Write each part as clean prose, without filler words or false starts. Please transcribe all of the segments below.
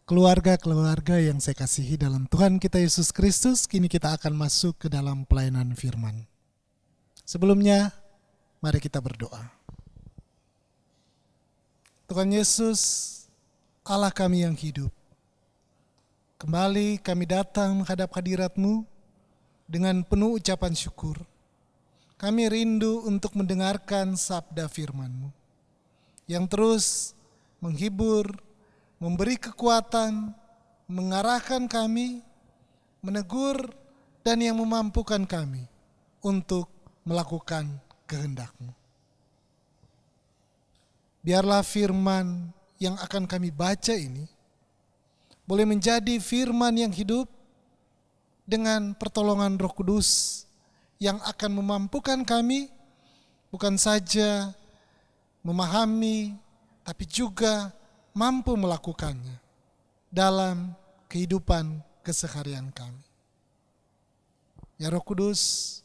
Keluarga-keluarga yang saya kasihi dalam Tuhan kita Yesus Kristus, kini kita akan masuk ke dalam pelayanan firman. Sebelumnya, mari kita berdoa. Tuhan Yesus, Allah kami yang hidup, kembali kami datang menghadap hadirat-Mu dengan penuh ucapan syukur. Kami rindu untuk mendengarkan sabda firman-Mu yang terus menghibur, memberi kekuatan, mengarahkan kami, menegur, dan yang memampukan kami untuk melakukan kehendak-Mu. Biarlah firman yang akan kami baca ini boleh menjadi firman yang hidup dengan pertolongan Roh Kudus yang akan memampukan kami bukan saja memahami, tapi juga mampu melakukannya dalam kehidupan keseharian kami. Ya Roh Kudus,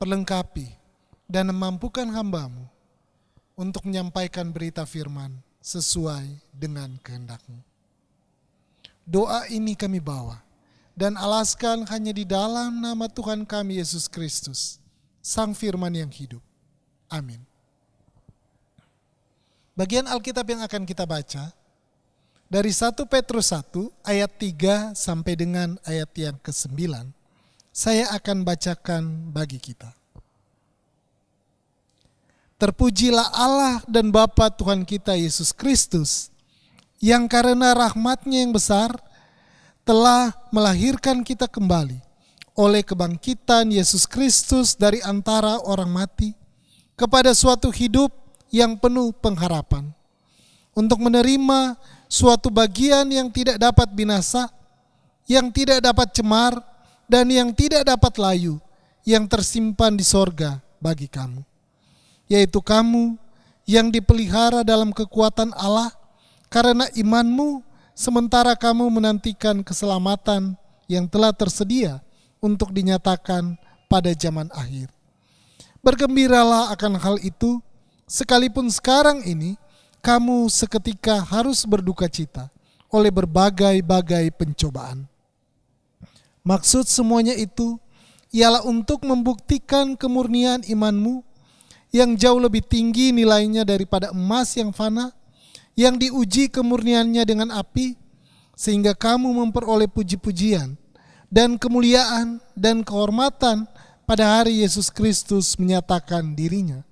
perlengkapi dan memampukan hamba-Mu untuk menyampaikan berita firman sesuai dengan kehendak-Mu. Doa ini kami bawa dan alaskan hanya di dalam nama Tuhan kami Yesus Kristus, Sang Firman yang hidup. Amin. Bagian Alkitab yang akan kita baca dari 1 Petrus 1 ayat 3 sampai dengan ayat yang ke-9. Saya akan bacakan bagi kita. Terpujilah Allah dan Bapa Tuhan kita Yesus Kristus, yang karena rahmat-Nya yang besar telah melahirkan kita kembali oleh kebangkitan Yesus Kristus dari antara orang mati kepada suatu hidup yang penuh pengharapan, untuk menerima suatu bagian yang tidak dapat binasa, yang tidak dapat cemar, dan yang tidak dapat layu, yang tersimpan di sorga bagi kamu, yaitu kamu yang dipelihara dalam kekuatan Allah karena imanmu, sementara kamu menantikan keselamatan yang telah tersedia untuk dinyatakan pada zaman akhir. Bergembiralah akan hal itu, sekalipun sekarang ini kamu seketika harus berduka cita oleh berbagai-bagai pencobaan. Maksud semuanya itu ialah untuk membuktikan kemurnian imanmu yang jauh lebih tinggi nilainya daripada emas yang fana, yang diuji kemurniannya dengan api, sehingga kamu memperoleh puji-pujian dan kemuliaan dan kehormatan pada hari Yesus Kristus menyatakan dirinya.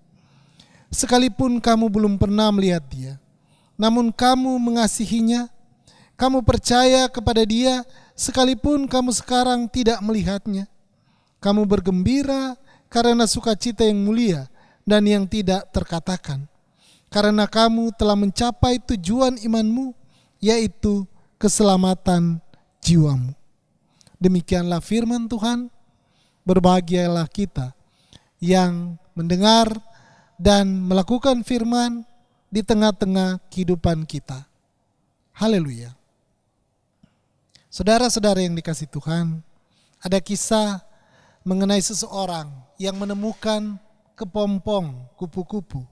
Sekalipun kamu belum pernah melihat Dia, namun kamu mengasihinya, kamu percaya kepada Dia, sekalipun kamu sekarang tidak melihatnya. Kamu bergembira karena sukacita yang mulia dan yang tidak terkatakan, karena kamu telah mencapai tujuan imanmu, yaitu keselamatan jiwamu. Demikianlah firman Tuhan. Berbahagialah kita yang mendengar dan melakukan firman di tengah-tengah kehidupan kita. Haleluya. Saudara-saudara yang dikasihi Tuhan, ada kisah mengenai seseorang yang menemukan kepompong kupu-kupu.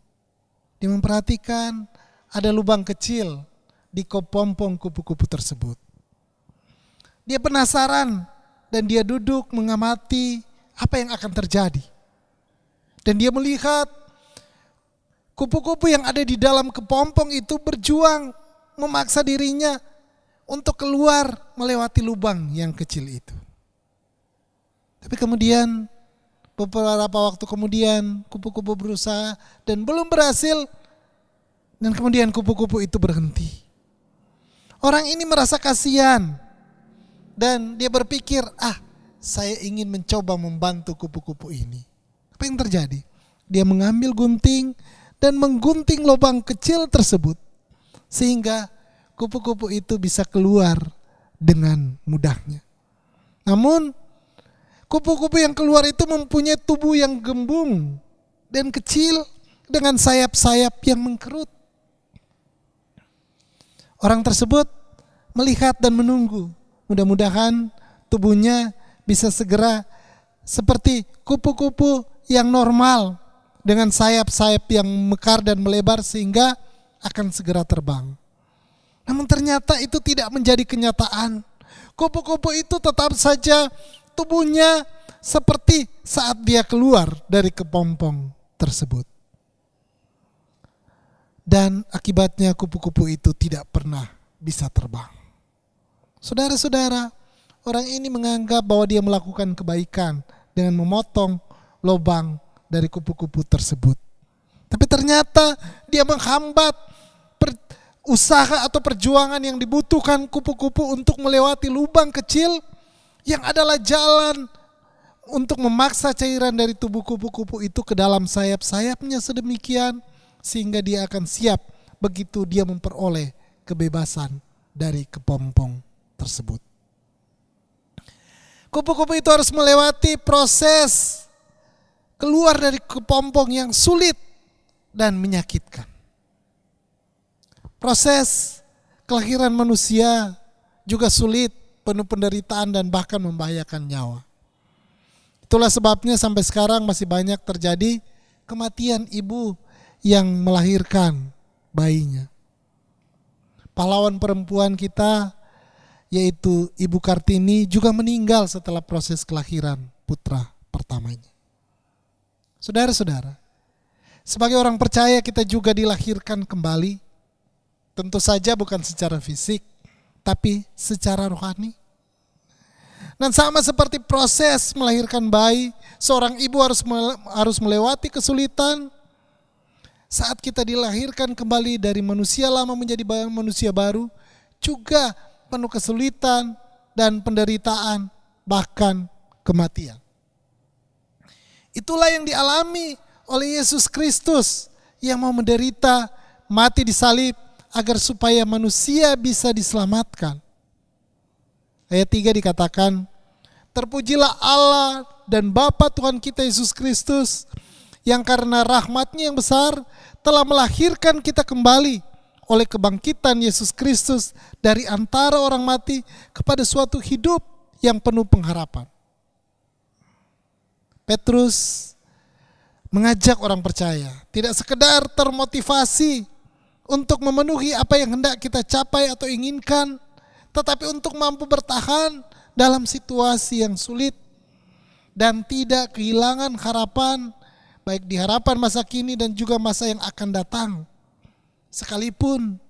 Dia memperhatikan ada lubang kecil di kepompong kupu-kupu tersebut. Dia penasaran dan dia duduk mengamati apa yang akan terjadi. Dan dia melihat kupu-kupu yang ada di dalam kepompong itu berjuang memaksa dirinya untuk keluar melewati lubang yang kecil itu. Tapi kemudian beberapa waktu kemudian kupu-kupu berusaha dan belum berhasil, dan kemudian kupu-kupu itu berhenti. Orang ini merasa kasihan dan dia berpikir, saya ingin mencoba membantu kupu-kupu ini. Apa yang terjadi? Dia mengambil gunting dan menggunting lubang kecil tersebut sehingga kupu-kupu itu bisa keluar dengan mudahnya. Namun kupu-kupu yang keluar itu mempunyai tubuh yang gembung dan kecil dengan sayap-sayap yang mengkerut. Orang tersebut melihat dan menunggu. Mudah-mudahan tubuhnya bisa segera seperti kupu-kupu yang normal dengan sayap-sayap yang mekar dan melebar sehingga akan segera terbang. Namun ternyata itu tidak menjadi kenyataan. Kupu-kupu itu tetap saja tubuhnya seperti saat dia keluar dari kepompong tersebut. Dan akibatnya kupu-kupu itu tidak pernah bisa terbang. Saudara-saudara, orang ini menganggap bahwa dia melakukan kebaikan dengan memotong lubang dari kupu-kupu tersebut. Tapi ternyata dia menghambat usaha atau perjuangan yang dibutuhkan kupu-kupu untuk melewati lubang kecil yang adalah jalan untuk memaksa cairan dari tubuh kupu-kupu itu ke dalam sayap-sayapnya sedemikian sehingga dia akan siap begitu dia memperoleh kebebasan dari kepompong tersebut. Kupu-kupu itu harus melewati proses keluar dari kepompong yang sulit dan menyakitkan. Proses kelahiran manusia juga sulit, penuh penderitaan dan bahkan membahayakan nyawa. Itulah sebabnya sampai sekarang masih banyak terjadi kematian ibu yang melahirkan bayinya. Pahlawan perempuan kita yaitu Ibu Kartini juga meninggal setelah proses kelahiran putra pertamanya. Saudara-saudara, sebagai orang percaya kita juga dilahirkan kembali. Tentu saja bukan secara fisik, tapi secara rohani. Dan sama seperti proses melahirkan bayi, seorang ibu harus melewati kesulitan. Saat kita dilahirkan kembali dari manusia lama menjadi manusia baru, juga penuh kesulitan dan penderitaan, bahkan kematian. Itulah yang dialami oleh Yesus Kristus yang mau menderita, mati di salib, agar supaya manusia bisa diselamatkan. Ayat 3 dikatakan, terpujilah Allah dan Bapa Tuhan kita Yesus Kristus, yang karena rahmat-Nya yang besar telah melahirkan kita kembali oleh kebangkitan Yesus Kristus dari antara orang mati kepada suatu hidup yang penuh pengharapan. Petrus mengajak orang percaya tidak sekedar termotivasi untuk memenuhi apa yang hendak kita capai atau inginkan, tetapi untuk mampu bertahan dalam situasi yang sulit dan tidak kehilangan harapan, baik di harapan masa kini dan juga masa yang akan datang. Sekalipun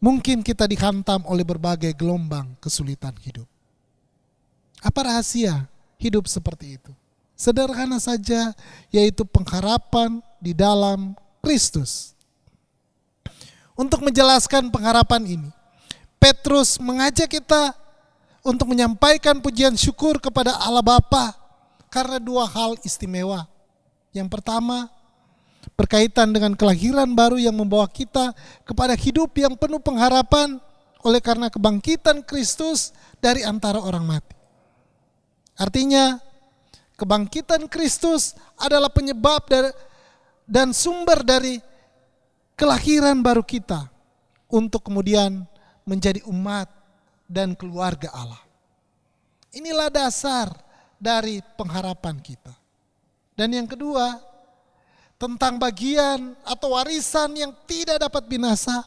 mungkin kita dihantam oleh berbagai gelombang kesulitan hidup. Apa rahasia hidup seperti itu? Sederhana saja, yaitu pengharapan di dalam Kristus. Untuk menjelaskan pengharapan ini, Petrus mengajak kita untuk menyampaikan pujian syukur kepada Allah Bapa karena dua hal istimewa. Yang pertama, berkaitan dengan kelahiran baru yang membawa kita kepada hidup yang penuh pengharapan oleh karena kebangkitan Kristus dari antara orang mati. Artinya, kebangkitan Kristus adalah penyebab dan sumber dari kelahiran baru kita untuk kemudian menjadi umat dan keluarga Allah. Inilah dasar dari pengharapan kita. Dan yang kedua, tentang bagian atau warisan yang tidak dapat binasa,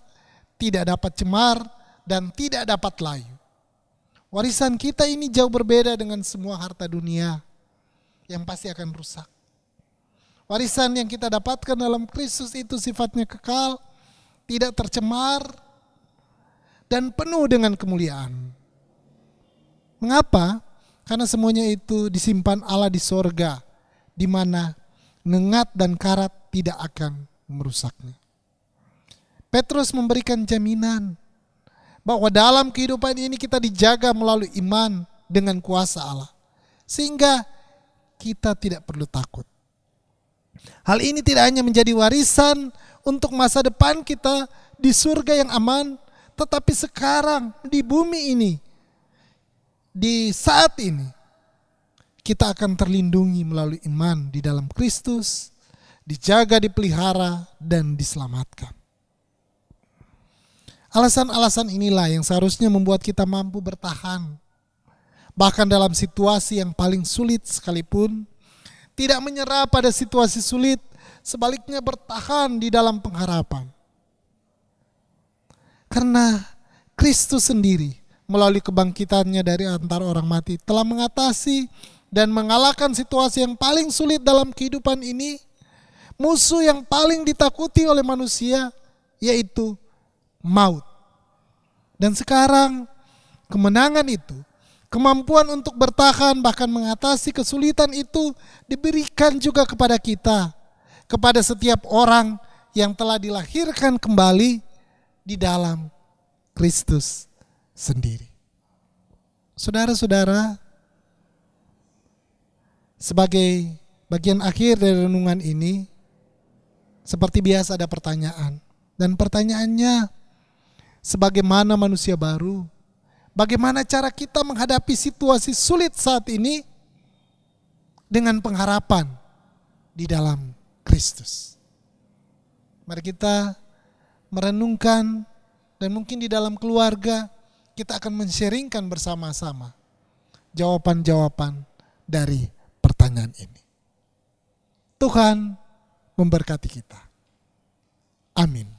tidak dapat cemar, dan tidak dapat layu. Warisan kita ini jauh berbeda dengan semua harta dunia yang pasti akan rusak. Warisan yang kita dapatkan dalam Kristus itu sifatnya kekal, tidak tercemar, dan penuh dengan kemuliaan. Mengapa? Karena semuanya itu disimpan Allah di sorga, di mana ngengat dan karat tidak akan merusaknya. Petrus memberikan jaminan bahwa dalam kehidupan ini kita dijaga melalui iman dengan kuasa Allah, sehingga kita tidak perlu takut. Hal ini tidak hanya menjadi warisan untuk masa depan kita di surga yang aman, tetapi sekarang di bumi ini, di saat ini, kita akan terlindungi melalui iman di dalam Kristus, dijaga, dipelihara, dan diselamatkan. Alasan-alasan inilah yang seharusnya membuat kita mampu bertahan, bahkan dalam situasi yang paling sulit sekalipun, tidak menyerah pada situasi sulit, sebaliknya bertahan di dalam pengharapan. Karena Kristus sendiri melalui kebangkitannya dari antara orang mati telah mengatasi dan mengalahkan situasi yang paling sulit dalam kehidupan ini. Musuh yang paling ditakuti oleh manusia, yaitu maut. Dan sekarang kemenangan itu, kemampuan untuk bertahan bahkan mengatasi kesulitan itu diberikan juga kepada kita, kepada setiap orang yang telah dilahirkan kembali di dalam Kristus sendiri. Saudara-saudara, sebagai bagian akhir dari renungan ini, seperti biasa ada pertanyaan. Dan pertanyaannya, sebagaimana manusia baru, bagaimana cara kita menghadapi situasi sulit saat ini dengan pengharapan di dalam Kristus. Mari kita merenungkan, dan mungkin di dalam keluarga kita akan men-sharingkan bersama-sama jawaban-jawaban dari pertanyaan ini. Tuhan memberkati kita. Amin.